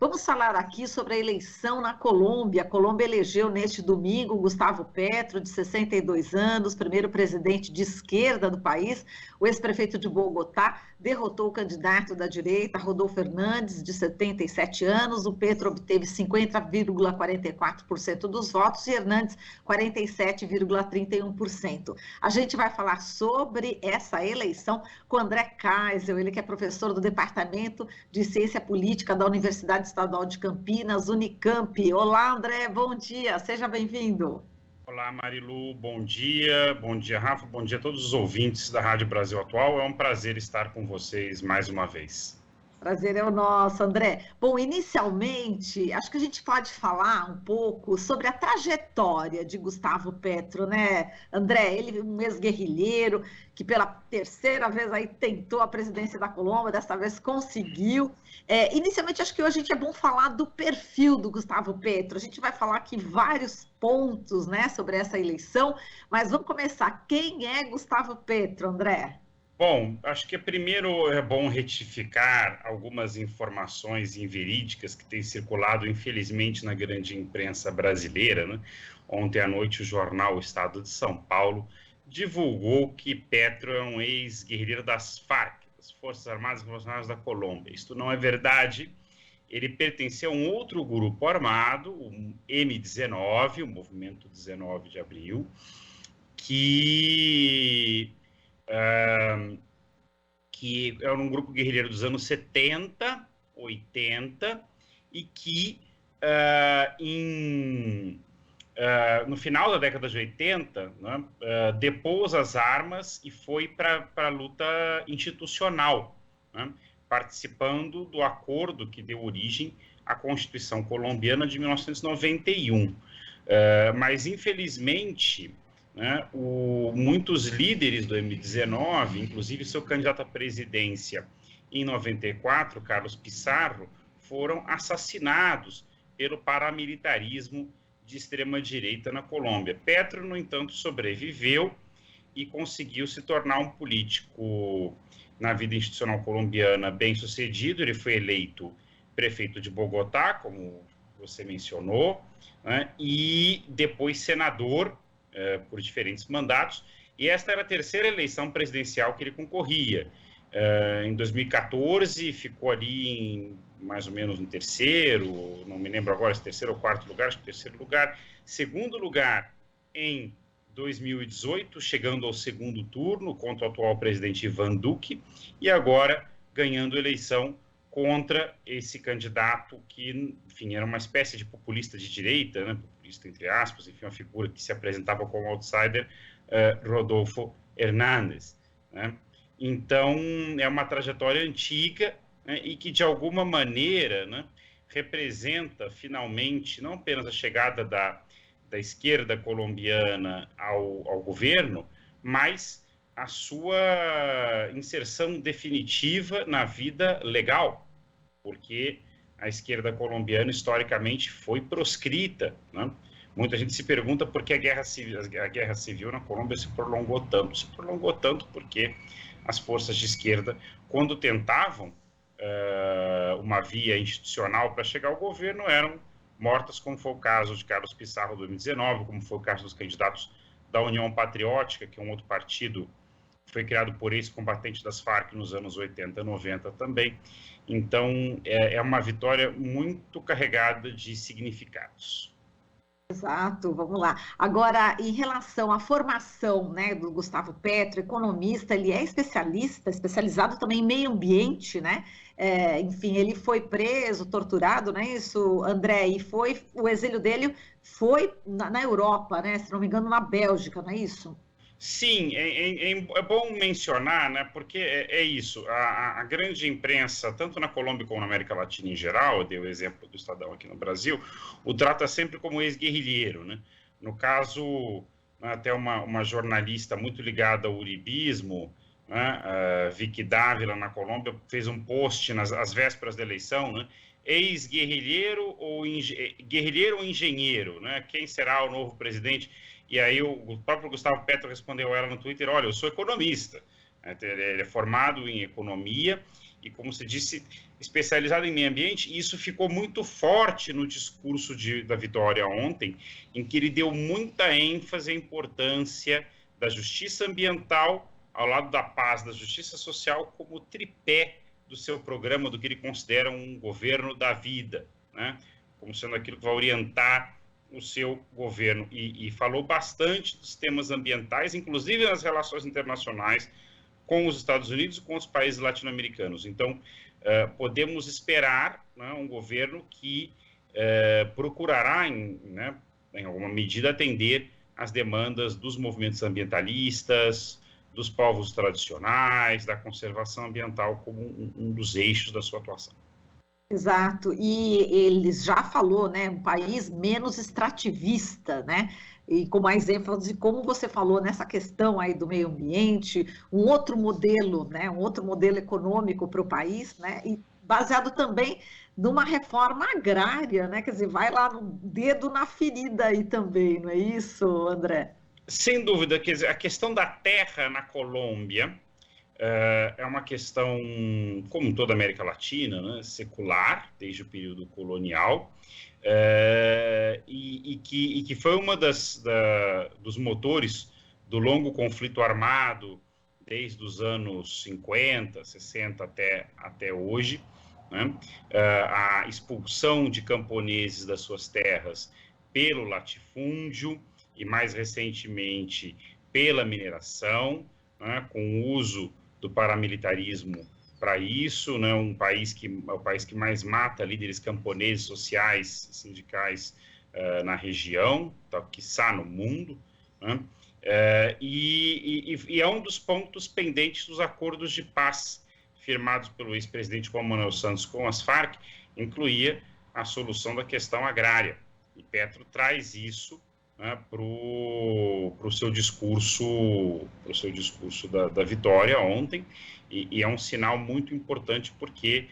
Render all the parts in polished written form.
Vamos falar aqui sobre a eleição na Colômbia. A Colômbia elegeu neste domingo Gustavo Petro, de 62 anos, primeiro presidente de esquerda do país. O ex-prefeito de Bogotá derrotou o candidato da direita, Rodolfo Hernández, de 77 anos. O Petro obteve 50,44% dos votos e Hernández 47,31%. A gente vai falar sobre essa eleição com André Kaisel, ele que é professor do Departamento de Ciência Política da Universidade Estadual de Campinas, Unicamp. Olá, André, bom dia, seja bem-vindo. Olá, Marilu, bom dia, Rafa, bom dia a todos os ouvintes da Rádio Brasil Atual. É um prazer estar com vocês mais uma vez. Prazer é o nosso, André. Bom, inicialmente, acho que a gente pode falar um pouco sobre a trajetória de Gustavo Petro, né, André? Ele é um ex-guerrilheiro que pela terceira vez aí tentou a presidência da Colômbia, dessa vez conseguiu. Inicialmente, acho que hoje a gente é bom falar do perfil do Gustavo Petro. A gente vai falar aqui vários pontos, né, sobre essa eleição, mas vamos começar. Quem é Gustavo Petro, André? Bom, acho que primeiro é bom retificar algumas informações inverídicas que têm circulado, infelizmente, na grande imprensa brasileira, né? Ontem à noite, o jornal Estado de São Paulo divulgou que Petro é um ex-guerrilheiro das Farc, das Forças Armadas Revolucionárias da Colômbia. Isto não é verdade. Ele pertencia a um outro grupo armado, o M19, o Movimento 19 de Abril, que era um grupo guerrilheiro dos anos 70, 80, e que no final da década de 80, né, depôs as armas e foi para a luta institucional, né, participando do acordo que deu origem à Constituição colombiana de 1991. Mas, infelizmente, né, muitos líderes do M19, inclusive seu candidato à presidência em 94, Carlos Pizarro, foram assassinados pelo paramilitarismo de extrema-direita na Colômbia. Petro, no entanto, sobreviveu e conseguiu se tornar um político na vida institucional colombiana bem-sucedido. Ele foi eleito prefeito de Bogotá, como você mencionou, né, e depois senador por diferentes mandatos, e esta era a terceira eleição presidencial que ele concorria. Em 2014, ficou ali mais ou menos no terceiro, não me lembro agora se terceiro ou quarto lugar, acho que terceiro lugar. Segundo lugar em 2018, chegando ao segundo turno contra o atual presidente Ivan Duque, e agora ganhando eleição contra esse candidato que, enfim, era uma espécie de populista de direita, né, populista entre aspas, enfim, uma figura que se apresentava como outsider, Rodolfo Hernández, né? Então, é uma trajetória antiga, né, e que, de alguma maneira, né, representa, finalmente, não apenas a chegada da esquerda colombiana ao governo, mas a sua inserção definitiva na vida legal, porque a esquerda colombiana, historicamente, foi proscrita, né? Muita gente se pergunta por que a guerra civil na Colômbia se prolongou tanto. Se prolongou tanto porque as forças de esquerda, quando tentavam uma via institucional para chegar ao governo, eram mortas, como foi o caso de Carlos Pizarro, em 2019, como foi o caso dos candidatos da União Patriótica, que é um outro partido foi criado por ex-combatentes das Farc nos anos 80 e 90 também. Então, é uma vitória muito carregada de significados. Exato, vamos lá. Agora, em relação à formação, né, do Gustavo Petro, economista, ele é especializado também em meio ambiente, né? Enfim, ele foi preso, torturado, não é isso, André? E o exílio dele foi na Europa, né? Se não me engano, na Bélgica, não é isso? Sim, é bom mencionar, né, porque é isso, a grande imprensa, tanto na Colômbia como na América Latina em geral, eu dei o exemplo do Estadão aqui no Brasil, o trata sempre como ex-guerrilheiro, né? No caso, até uma jornalista muito ligada ao uribismo, né, Vicky Dávila, na Colômbia, fez um post às vésperas da eleição, né, ex-guerrilheiro ou guerrilheiro ou engenheiro, né, quem será o novo presidente? E aí o próprio Gustavo Petro respondeu a ela no Twitter: olha, eu sou economista. Ele é formado em economia e, como se disse, especializado em meio ambiente, e isso ficou muito forte no discurso da Vitória ontem, em que ele deu muita ênfase à importância da justiça ambiental ao lado da paz, da justiça social, como tripé do seu programa, do que ele considera um governo da vida, né? Como sendo aquilo que vai orientar o seu governo, e falou bastante dos temas ambientais, inclusive nas relações internacionais com os Estados Unidos e com os países latino-americanos. Então, podemos esperar, né, um governo que procurará, em alguma medida, atender às demandas dos movimentos ambientalistas, dos povos tradicionais, da conservação ambiental como um dos eixos da sua atuação. Exato, e eles já falou, né, um país menos extrativista, né, e com mais ênfase, como você falou, nessa questão aí do meio ambiente, um outro modelo, né, um outro modelo econômico para o país, né, e baseado também numa reforma agrária, né, quer dizer, vai lá no dedo na ferida aí também, não é isso, André? Sem dúvida, quer dizer, a questão da terra na Colômbia é uma questão, como toda a América Latina, né, secular, desde o período colonial, e que foi uma dos motores do longo conflito armado, desde os anos 50, 60 até hoje, né, a expulsão de camponeses das suas terras pelo latifúndio e, mais recentemente, pela mineração, né, com o uso do paramilitarismo para isso, né? É o país que mais mata líderes camponeses, sociais e sindicais na região, tá, quiçá no mundo, né? E é um dos pontos pendentes dos acordos de paz firmados pelo ex-presidente Juan Manuel Santos com as Farc, incluía a solução da questão agrária. E Petro traz isso, né, para o seu discurso da vitória ontem, e é um sinal muito importante porque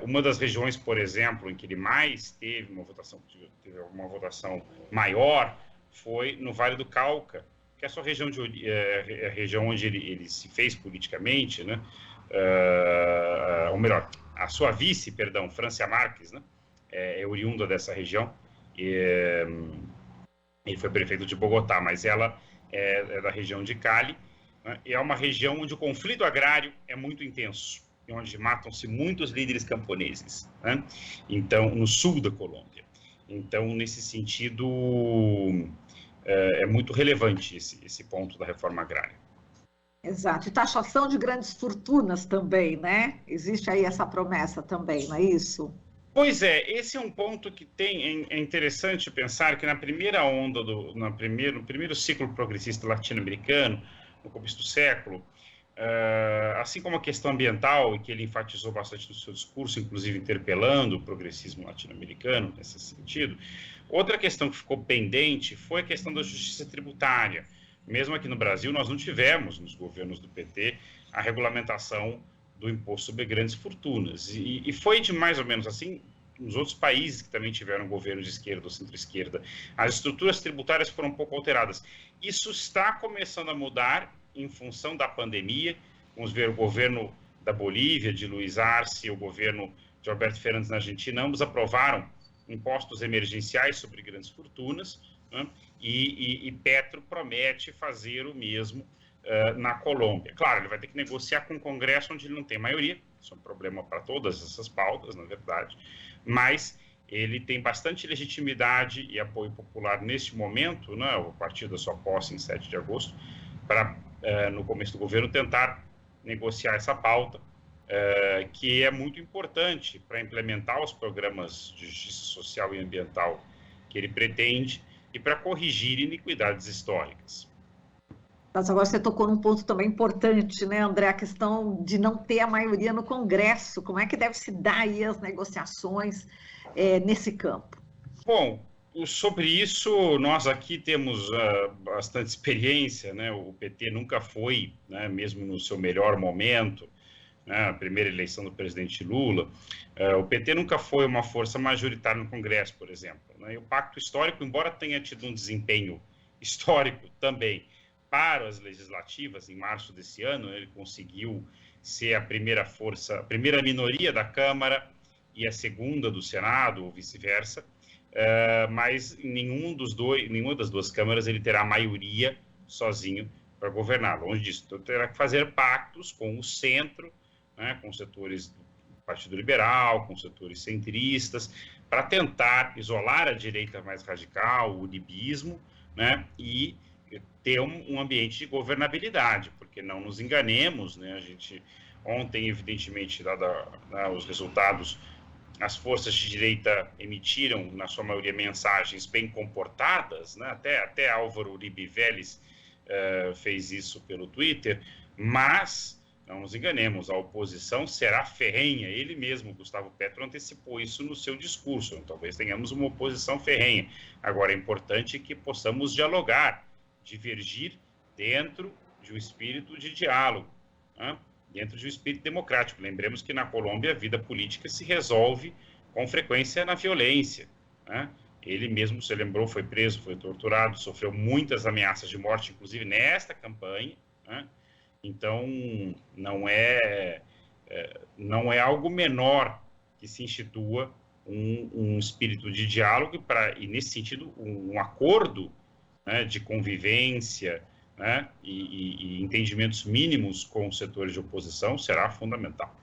uma das regiões, por exemplo, em que ele mais teve uma votação maior foi no Vale do Cauca, que é a sua região a região onde ele se fez politicamente, né? Ou melhor, a sua vice, perdão, Francia Marques, né? É oriunda dessa região. Ele foi prefeito de Bogotá, mas ela é da região de Cali, né? E é uma região onde o conflito agrário é muito intenso, e onde matam-se muitos líderes camponeses, né? Então, no sul da Colômbia. Então, nesse sentido, é muito relevante esse ponto da reforma agrária. Exato, e taxação de grandes fortunas também, né? Existe aí essa promessa também, não é isso? Pois é, esse é um ponto que é interessante pensar que na primeira onda, no primeiro ciclo progressista latino-americano, no começo do século, assim como a questão ambiental, e que ele enfatizou bastante no seu discurso, inclusive interpelando o progressismo latino-americano nesse sentido, outra questão que ficou pendente foi a questão da justiça tributária. Mesmo aqui no Brasil, nós não tivemos, nos governos do PT, a regulamentação do imposto sobre grandes fortunas. E foi de mais ou menos assim nos outros países que também tiveram governos de esquerda ou centro-esquerda. As estruturas tributárias foram um pouco alteradas. Isso está começando a mudar em função da pandemia. Vamos ver o governo da Bolívia, de Luiz Arce, o governo de Alberto Fernandes na Argentina, ambos aprovaram impostos emergenciais sobre grandes fortunas, né? E Petro promete fazer o mesmo na Colômbia. Claro, ele vai ter que negociar com o Congresso, onde ele não tem maioria, isso é um problema para todas essas pautas, na verdade, mas ele tem bastante legitimidade e apoio popular neste momento, né, a partir da sua posse em 7 de agosto, para, no começo do governo, tentar negociar essa pauta, que é muito importante para implementar os programas de justiça social e ambiental que ele pretende e para corrigir iniquidades históricas. Mas agora você tocou num ponto também importante, né, André? A questão de não ter a maioria no Congresso. Como é que deve se dar aí as negociações nesse campo? Bom, sobre isso, nós aqui temos bastante experiência, né? O PT nunca foi, né, mesmo no seu melhor momento, né, a primeira eleição do presidente Lula, o PT nunca foi uma força majoritária no Congresso, por exemplo, né? E o Pacto Histórico, embora tenha tido um desempenho histórico também para as legislativas, em março desse ano, ele conseguiu ser a primeira força, a primeira minoria da Câmara e a segunda do Senado, ou vice-versa, mas nenhuma das duas câmaras ele terá maioria sozinho para governar. Longe disso, então terá que fazer pactos com o centro, né, com os setores do Partido Liberal, com setores centristas, para tentar isolar a direita mais radical, o uribismo, né, e ter um ambiente de governabilidade, porque não nos enganemos, né, a gente ontem, evidentemente, os resultados, as forças de direita emitiram, na sua maioria, mensagens bem comportadas, né, até Álvaro Uribe Vélez fez isso pelo Twitter, mas não nos enganemos, a oposição será ferrenha. Ele mesmo, Gustavo Petro, antecipou isso no seu discurso. Então, talvez tenhamos uma oposição ferrenha. Agora, é importante que possamos dialogar, divergir dentro de um espírito de diálogo, né? Dentro de um espírito democrático. Lembremos que na Colômbia a vida política se resolve com frequência na violência, né? Ele mesmo, se lembrou, foi preso, foi torturado, sofreu muitas ameaças de morte, inclusive nesta campanha, né? Então, não é algo menor que se institua um espírito de diálogo e nesse sentido, um acordo, né, de convivência, né, e entendimentos mínimos com os setores de oposição será fundamental.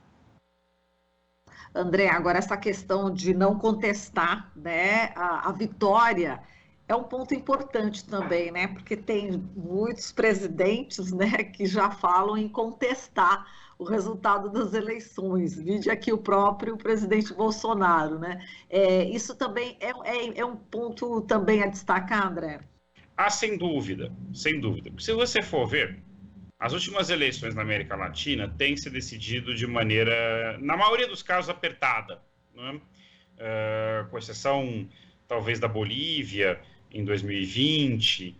André, agora essa questão de não contestar, né, a vitória é um ponto importante também, né? Porque tem muitos presidentes, né, que já falam em contestar o resultado das eleições. Vide aqui o próprio presidente Bolsonaro, né? Isso também é um ponto também a destacar, André? Sem dúvida, sem dúvida. Se você for ver, as últimas eleições na América Latina têm se decidido de maneira, na maioria dos casos, apertada, né? Com exceção, talvez, da Bolívia, em 2020,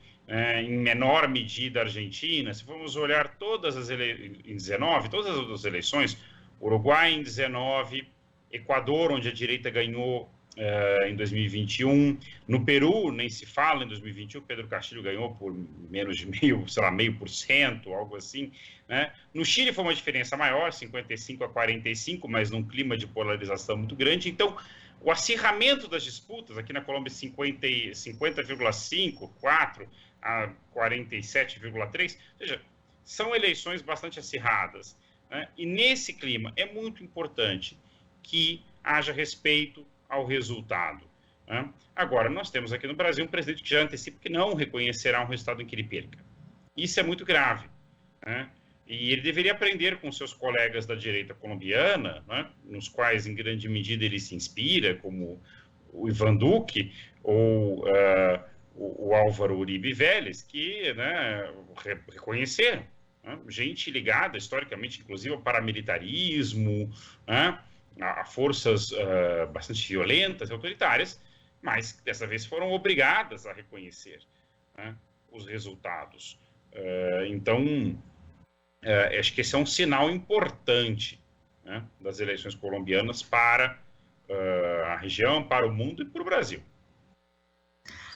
em menor medida a Argentina. Se formos olhar em 19, todas as outras eleições, Uruguai em 19, Equador, onde a direita ganhou em 2021, no Peru, nem se fala, em 2021, Pedro Castillo ganhou por menos de 0,5%, algo assim, né? No Chile foi uma diferença maior, 55-45, mas num clima de polarização muito grande. Então, o acirramento das disputas, aqui na Colômbia 50,5, 4 a 47,3, ou seja, são eleições bastante acirradas, né? E nesse clima é muito importante que haja respeito ao resultado, né? Agora, nós temos aqui no Brasil um presidente que já antecipa que não reconhecerá um resultado em que ele perca. Isso é muito grave, né? E ele deveria aprender com seus colegas da direita colombiana, né, nos quais, em grande medida, ele se inspira, como o Ivan Duque ou o Álvaro Uribe Vélez, que, né, reconheceram, né, gente ligada, historicamente, inclusive, ao paramilitarismo, né, a forças bastante violentas e autoritárias, mas, dessa vez, foram obrigadas a reconhecer, né, os resultados. Então, acho que esse é um sinal importante, né, das eleições colombianas para a região, para o mundo e para o Brasil.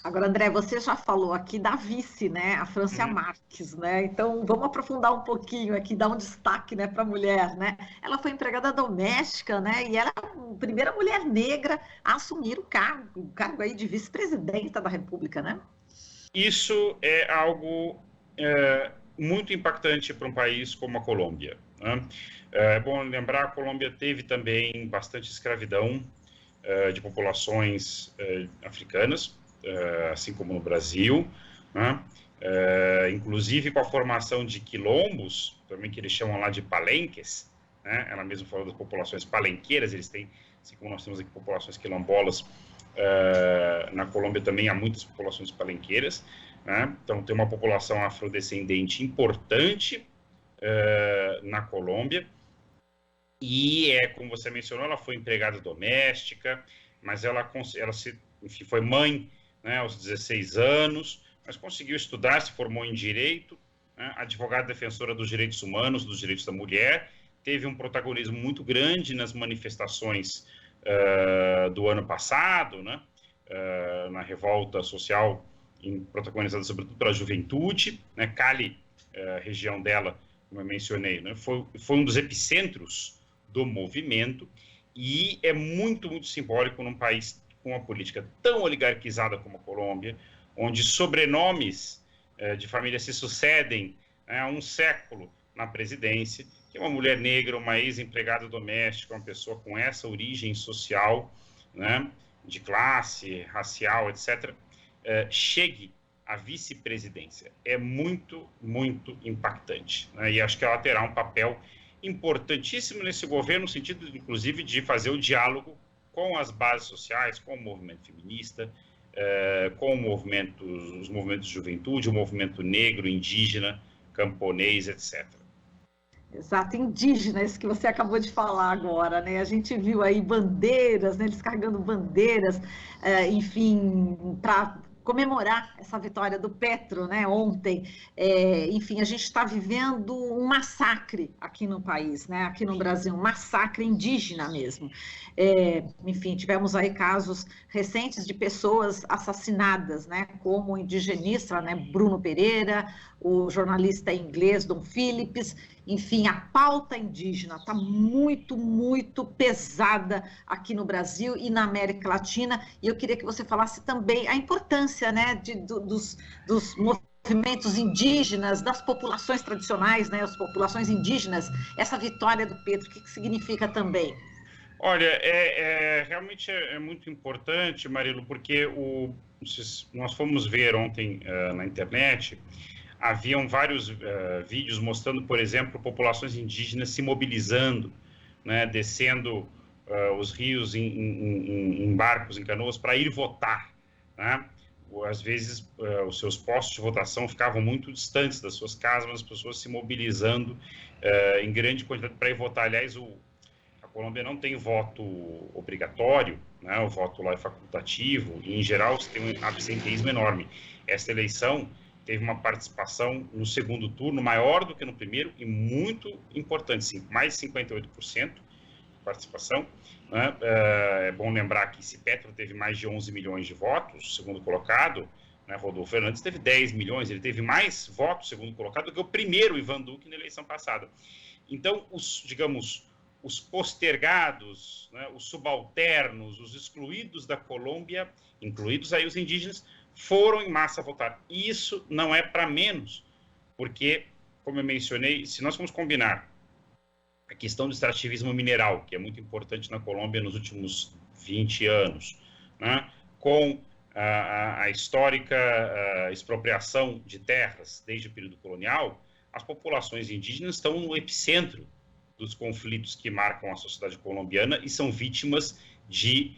Agora, André, você já falou aqui da vice, né, a Francia Marques, né? Então, vamos aprofundar um pouquinho aqui, dar um destaque, né, para a mulher, né? Ela foi empregada doméstica, né? E ela é a primeira mulher negra a assumir o cargo aí de vice-presidenta da República, né? Isso é algo muito impactante para um país como a Colômbia, né? É bom lembrar, a Colômbia teve também bastante escravidão de populações africanas, assim como no Brasil, né? Inclusive com a formação de quilombos, também que eles chamam lá de palenques, né? Ela mesma falou das populações palenqueiras, eles têm, assim como nós temos aqui populações quilombolas, na Colômbia também há muitas populações palenqueiras, né? Então tem uma população afrodescendente importante na Colômbia, e como você mencionou, ela foi empregada doméstica, mas ela enfim, foi mãe, né, aos 16 anos, mas conseguiu estudar, se formou em Direito, né, advogada defensora dos direitos humanos, dos direitos da mulher, teve um protagonismo muito grande nas manifestações do ano passado, né, na revolta social protagonizada sobretudo pela juventude, né, Cali, região dela, como eu mencionei, né? Foi um dos epicentros do movimento, e é muito, muito simbólico num país com uma política tão oligarquizada como a Colômbia, onde sobrenomes de família se sucedem há um século na presidência, que uma mulher negra, uma ex-empregada doméstica, uma pessoa com essa origem social, né, de classe, racial, etc., chegue à vice-presidência. É muito, muito impactante, né? E acho que ela terá um papel importantíssimo nesse governo, no sentido, inclusive, de fazer o diálogo com as bases sociais, com o movimento feminista, com os movimentos de juventude, o movimento negro, indígena, camponês, etc. Exato, indígenas, que você acabou de falar agora, né? A gente viu aí bandeiras, né? Eles carregando bandeiras, enfim, para comemorar essa vitória do Petro, né? Ontem, enfim, a gente está vivendo um massacre aqui no país, né? Aqui no Brasil, um massacre indígena mesmo. Enfim, tivemos aí casos recentes de pessoas assassinadas, né? Como o indigenista, né? Bruno Pereira, o jornalista inglês Dom Phillips. Enfim, a pauta indígena está muito, muito pesada aqui no Brasil e na América Latina, e eu queria que você falasse também a importância, né, dos movimentos indígenas, das populações tradicionais, né, as populações indígenas, essa vitória do Pedro, o que significa também? Olha, realmente é muito importante, Marilo, porque nós fomos ver ontem na internet, haviam vários vídeos mostrando, por exemplo, populações indígenas se mobilizando, né, descendo os rios em barcos, em canoas, para ir votar, né? Às vezes, os seus postos de votação ficavam muito distantes das suas casas, mas as pessoas se mobilizando em grande quantidade para ir votar. Aliás, a Colômbia não tem voto obrigatório, né? O voto lá é facultativo, e, em geral, você tem um absenteísmo enorme. Esta eleição teve uma participação no segundo turno maior do que no primeiro e muito importante, mais de 58% de participação, né? É bom lembrar que se Petro teve mais de 11 milhões de votos, segundo colocado, né, Rodolfo Fernandes teve 10 milhões, ele teve mais votos, segundo colocado, do que o primeiro Ivan Duque na eleição passada. Então, os postergados, né, os subalternos, os excluídos da Colômbia, incluídos aí os indígenas, foram em massa votar. E isso não é para menos, porque, como eu mencionei, se nós formos combinar a questão do extrativismo mineral, que é muito importante na Colômbia nos últimos 20 anos, né, com a histórica expropriação de terras desde o período colonial, as populações indígenas estão no epicentro dos conflitos que marcam a sociedade colombiana e são vítimas de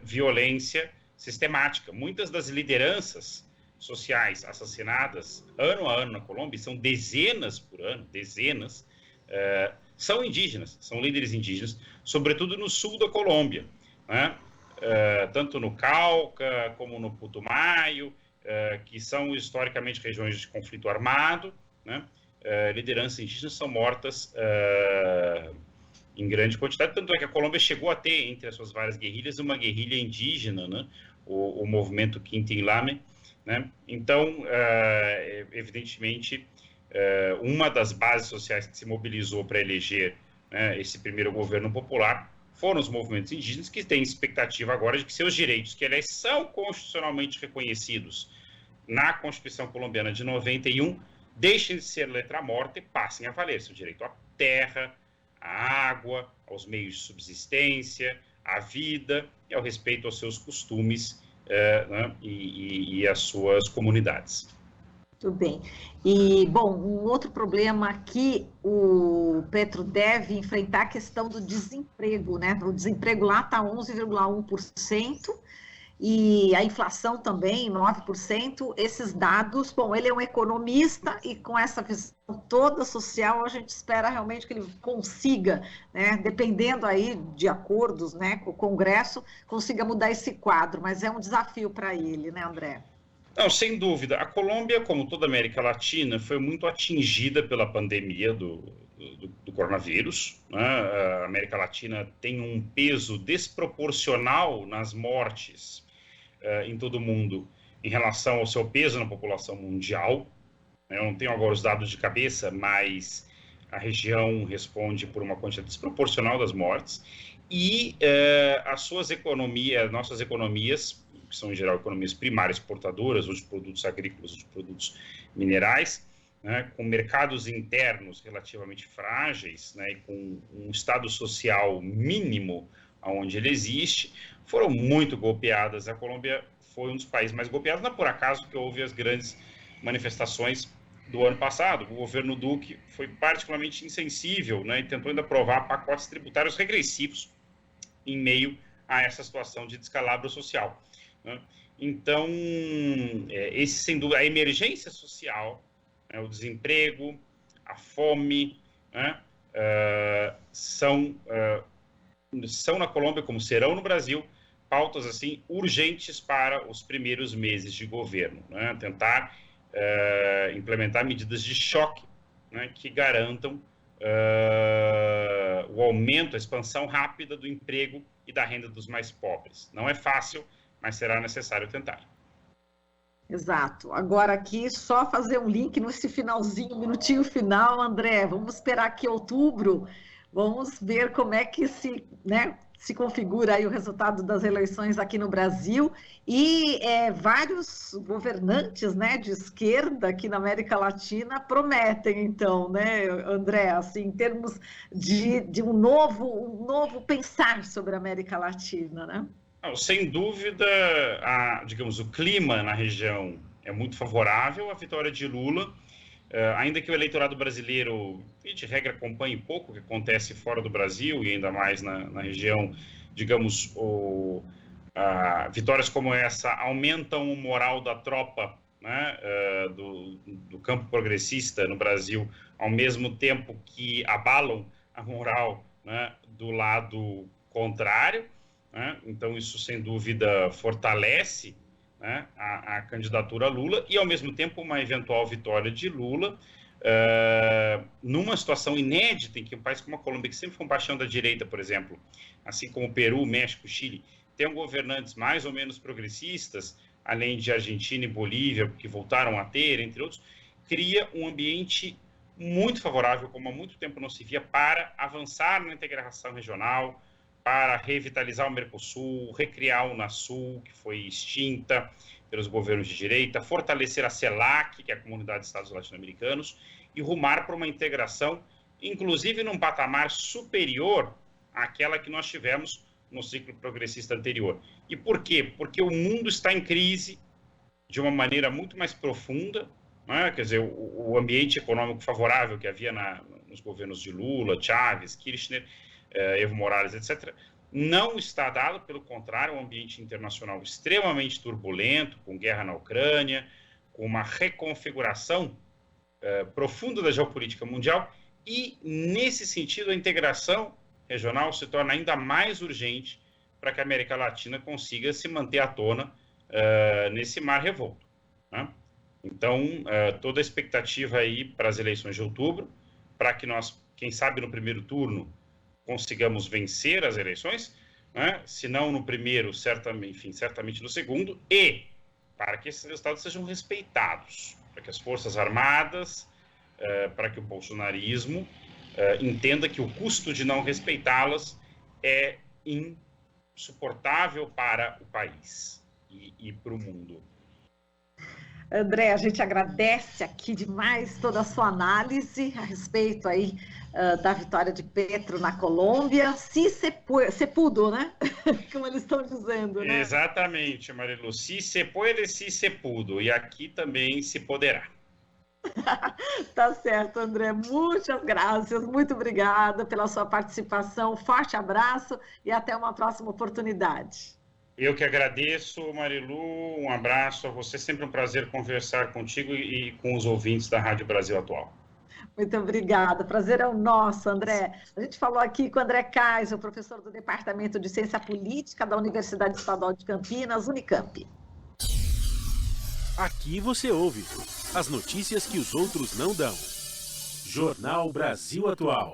violência sistemática. Muitas das lideranças sociais assassinadas ano a ano na Colômbia, são dezenas por ano, são indígenas, são líderes indígenas, sobretudo no sul da Colômbia, né? Tanto no Cauca como no Putumayo, que são historicamente regiões de conflito armado, né? Lideranças indígenas são mortas em grande quantidade, tanto é que a Colômbia chegou a ter, entre as suas várias guerrilhas, uma guerrilha indígena, né? O movimento Quintilame, né? Então, evidentemente, uma das bases sociais que se mobilizou para eleger, né, esse primeiro governo popular foram os movimentos indígenas, que têm expectativa agora de que seus direitos, que aliás são constitucionalmente reconhecidos na Constituição colombiana de 91, deixem de ser letra morta e passem a valer seu direito à terra, à água, aos meios de subsistência, à vida e ao respeito aos seus costumes, né, e às suas comunidades. Muito bem. E, bom, um outro problema que o Petro deve enfrentar é a questão do desemprego, né? O desemprego lá está 11,1%, e a inflação também, 9%. Esses dados, bom, ele é um economista e com essa visão toda social, a gente espera realmente que ele consiga, né, dependendo aí de acordos, né, com o Congresso, consiga mudar esse quadro, mas é um desafio para ele, né, André? Não, sem dúvida. A Colômbia, como toda a América Latina, foi muito atingida pela pandemia do coronavírus, né? A América Latina tem um peso desproporcional nas mortes em todo o mundo em relação ao seu peso na população mundial. Eu não tenho agora os dados de cabeça, mas A região responde por uma quantidade desproporcional das mortes e as suas economias, nossas economias, que são em geral economias primárias exportadoras, ou de produtos agrícolas, ou de produtos minerais, né, com mercados internos relativamente frágeis, né, e com um estado social mínimo onde ele existe, foram muito golpeadas. A Colômbia foi um dos países mais golpeados, não é por acaso que houve as grandes manifestações do ano passado. O governo Duque foi particularmente insensível, né, e tentou ainda aprovar pacotes tributários regressivos em meio a essa situação de descalabro social, né? Então, esse, sem dúvida, a emergência social, né, o desemprego, a fome, né, são na Colômbia, como serão no Brasil, pautas assim urgentes para os primeiros meses de governo, né? Tentar implementar medidas de choque, né, que garantam o aumento, a expansão rápida do emprego e da renda dos mais pobres. Não é fácil, mas será necessário tentar. Exato. Agora aqui, só fazer um link nesse finalzinho, minutinho final, André. Vamos esperar aqui outubro, vamos ver como é que se configura aí o resultado das eleições aqui no Brasil. E vários governantes, né, de esquerda aqui na América Latina prometem, então, né, André, assim, em termos de um novo pensar sobre a América Latina, né? Sem dúvida, digamos, o clima na região é muito favorável à vitória de Lula, ainda que o eleitorado brasileiro, de regra, acompanhe pouco o que acontece fora do Brasil e ainda mais na região, digamos, vitórias como essa aumentam o moral da tropa, né, do campo progressista no Brasil, ao mesmo tempo que abalam a moral, né, do lado contrário. Então, isso, sem dúvida, fortalece, né, a candidatura a Lula e, ao mesmo tempo, uma eventual vitória de Lula, numa situação inédita em que um país como a Colômbia, que sempre foi um bastião da direita, por exemplo, assim como o Peru, México, Chile, tem governantes mais ou menos progressistas, além de Argentina e Bolívia, que voltaram a ter, entre outros, cria um ambiente muito favorável, como há muito tempo não se via, para avançar na integração regional, para revitalizar o Mercosul, recriar a Unasul, que foi extinta pelos governos de direita, fortalecer a CELAC, que é a Comunidade de Estados Latino-Americanos, e rumar para uma integração, inclusive num patamar superior àquela que nós tivemos no ciclo progressista anterior. E por quê? Porque o mundo está em crise de uma maneira muito mais profunda, né? Quer dizer, o ambiente econômico favorável que havia nos governos de Lula, Chávez, Kirchner, Evo Morales, etc., não está dado, pelo contrário, um ambiente internacional extremamente turbulento, com guerra na Ucrânia, com uma reconfiguração profunda da geopolítica mundial, e, nesse sentido, a integração regional se torna ainda mais urgente para que a América Latina consiga se manter à tona nesse mar revolto, né? Então, toda a expectativa aí para as eleições de outubro, para que nós, quem sabe no primeiro turno, consigamos vencer as eleições, né? Se não no primeiro, certamente no segundo, e para que esses resultados sejam respeitados, para que as Forças Armadas, para que o bolsonarismo entenda que o custo de não respeitá-las é insuportável para o país e para o mundo. André, a gente agradece aqui demais toda a sua análise a respeito aí da vitória de Petro na Colômbia. Se pudo, né? Como eles estão dizendo, né? Exatamente, Marilu. Si se puede, si se pudo. E aqui também se poderá. Tá certo, André. Muitas graças. Muito obrigada pela sua participação. Forte abraço e até uma próxima oportunidade. Eu que agradeço, Marilu, um abraço a você, sempre um prazer conversar contigo e com os ouvintes da Rádio Brasil Atual. Muito obrigada, prazer é o nosso, André. A gente falou aqui com o André Kaiser, professor do Departamento de Ciência Política da Universidade Estadual de Campinas, Unicamp. Aqui você ouve as notícias que os outros não dão. Jornal Brasil Atual.